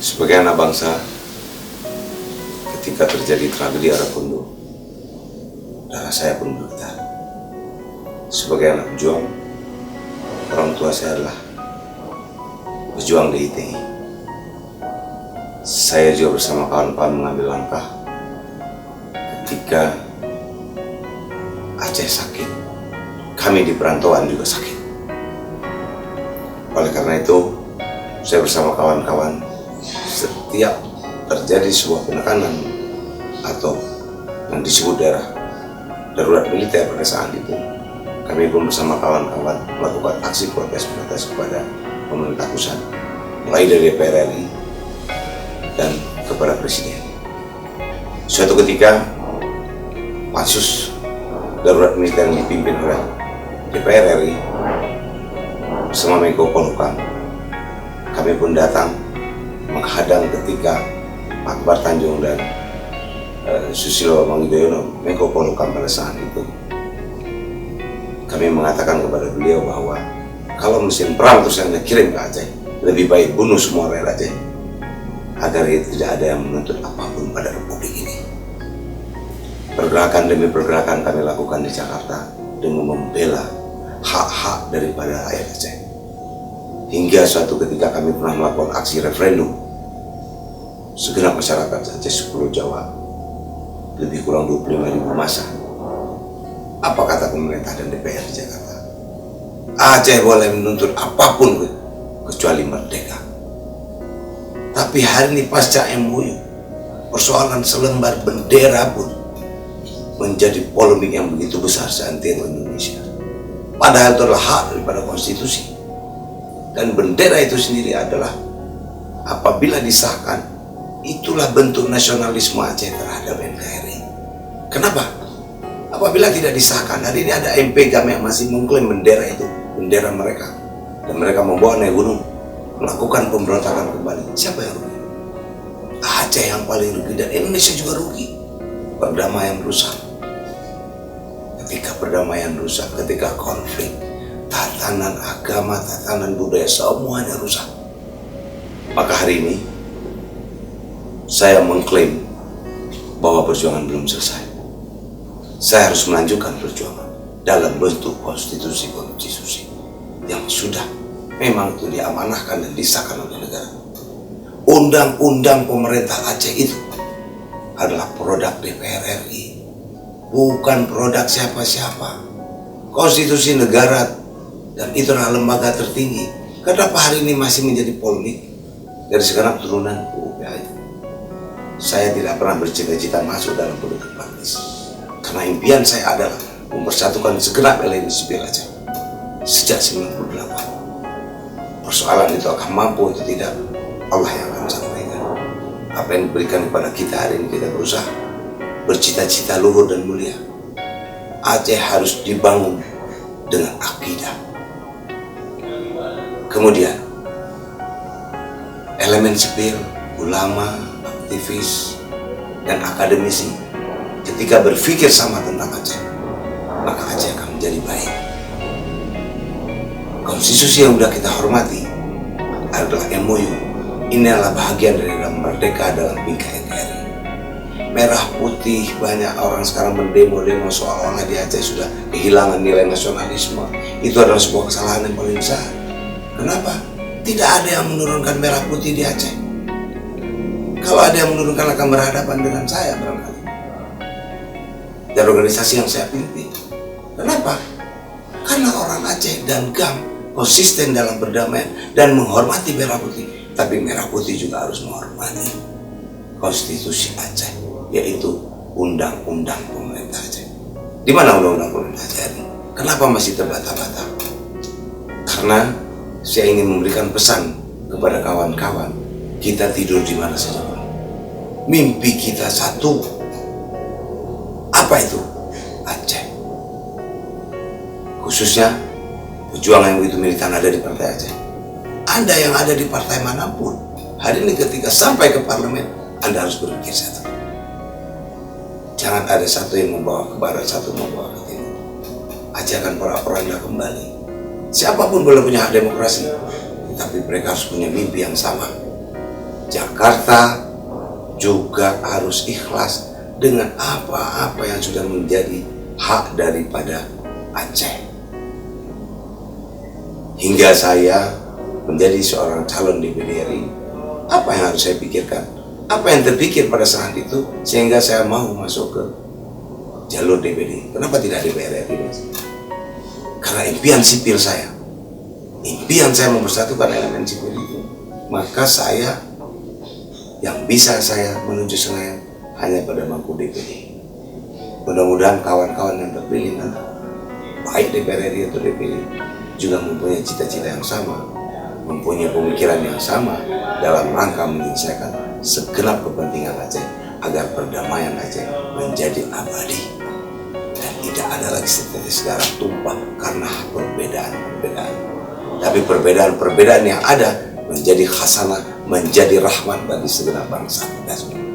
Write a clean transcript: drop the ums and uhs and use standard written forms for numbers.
Sebagai anak bangsa, ketika terjadi tragedi Arakondo, darah saya pun bergetar. Sebagai anak pejuang, orang tua saya adalah pejuang di ITI. Saya juga bersama kawan-kawan mengambil langkah ketika Aceh sakit. Kami di perantauan juga sakit. Oleh karena itu, saya bersama kawan-kawan, setiap terjadi sebuah penekanan atau yang disebut darurat militer pada saat itu, kami pun bersama kawan-kawan melakukan aksi protes kepada pemerintah pusat, mulai dari DPR RI dan kepada Presiden. Suatu ketika, pansus darurat militer yang dipimpin oleh DPR RI bersama Menko Polhukam, kami pun datang menghadang ketika Pak Akbar Tanjung dan Susilo Bambang Yudhoyono, Menko Polhukam pada saat itu. Kami mengatakan kepada beliau bahwa kalau mesin perang terus Anda kirim ke Aceh, lebih baik bunuh semua rakyat Aceh agar tidak ada yang menuntut apapun pada republik ini. Pergerakan demi pergerakan kami lakukan di Jakarta dengan membela hak-hak daripada rakyat Aceh. Hingga suatu ketika kami pernah melakukan aksi referendum. Segenap masyarakat Aceh 10 Jawa, lebih kurang 25.000 massa. Apa kata pemerintah dan DPR di Jakarta? Aceh boleh menuntut apapun kecuali merdeka. Tapi hari ini pasca MOU, persoalan selembar bendera pun menjadi polemik yang begitu besar seantero Indonesia. Padahal itu adalah hak daripada konstitusi. Dan bendera itu sendiri adalah, apabila disahkan, itulah bentuk nasionalisme Aceh terhadap NKRI. Kenapa? Apabila tidak disahkan, hari ini ada MP kami yang masih mengklaim bendera itu, bendera mereka. Dan mereka membawa naik gunung, melakukan pemberontakan kembali. Siapa yang rugi? Aceh yang paling rugi, dan Indonesia juga rugi. Perdamaian rusak. Ketika perdamaian rusak, ketika konflik, tatanan agama, tatanan budaya, semuanya rusak. Maka hari ini, saya mengklaim bahwa perjuangan belum selesai. Saya harus melanjutkan perjuangan dalam bentuk konstitusi yang sudah memang itu diamanahkan dan disahkan oleh negara. Undang-undang pemerintah Aceh itu adalah produk DPR RI, bukan produk siapa-siapa. Konstitusi negara, dan itu adalah lembaga tertinggi. Kenapa hari ini masih menjadi polemik? Dari segenap turunan UPA itu, saya tidak pernah bercita-cita masuk dalam politik praktis. Karena impian saya adalah mempersatukan segenap elemen sipil Aceh sejak 98. Persoalan itu akan mampu atau tidak, Allah yang akan sampaikan. Apa yang diberikan kepada kita hari ini, kita berusaha bercita-cita luhur dan mulia. Aceh harus dibangun dengan akidah. Kemudian elemen sipil, ulama, aktivis, dan akademisi ketika berpikir sama tentang Aceh, maka Aceh akan menjadi baik. Konstitusi yang sudah kita hormati adalah MOU. Ini adalah bahagian dari dalam merdeka dalam bingkai NKRI. Merah putih, banyak orang sekarang mendemo-demo seolah-olah di Aceh sudah kehilangan nilai nasionalisme. Itu adalah sebuah kesalahan yang paling besar. Kenapa? Tidak ada yang menurunkan merah putih di Aceh. Kalau ada yang menurunkan, akan berhadapan dengan saya barangkali. Dan organisasi yang saya pimpin. Kenapa? Karena orang Aceh dan GAM konsisten dalam berdamaian dan menghormati merah putih. Tapi merah putih juga harus menghormati konstitusi Aceh, yaitu undang-undang pemerintah Aceh. Di mana undang-undang pemerintah Aceh ini? Kenapa masih terbata-bata? Karena saya ingin memberikan pesan kepada kawan-kawan, kita tidur di mana saja. Mimpi kita satu. Apa itu? Aceh. Khususnya pejuang yang begitu militan ada di partai Aceh. Anda yang ada di partai manapun, hari ini ketika sampai ke parlemen, Anda harus berpikir satu. Jangan ada satu yang membawa ke barat, satu membawa ke timur. Aceh akan porak-poranda kembali. Siapapun boleh punya hak demokrasi, tapi mereka harus punya mimpi yang sama. Jakarta juga harus ikhlas dengan apa-apa yang sudah menjadi hak daripada Aceh. Hingga saya menjadi seorang calon DPD RI, apa yang harus saya pikirkan? Apa yang terpikir pada saat itu sehingga saya mau masuk ke jalur DPD? Kenapa tidak DPR RI, Mas? Karena impian sipil saya, impian saya mempersatukan elemen sipil itu, maka saya yang bisa saya menuju Senayan hanya pada bangku DPD. Mudah-mudahan kawan-kawan yang terpilih nanti, baik DPR RI atau DPD, juga mempunyai cita-cita yang sama, mempunyai pemikiran yang sama dalam rangka menyelesaikan segenap kepentingan Aceh agar perdamaian Aceh menjadi abadi dan tidak ada lagi setetes darah tumpah karena perbedaan-perbedaan. Tapi perbedaan-perbedaan yang ada menjadi khasanah, menjadi rahmat bagi segenap bangsa kita semua.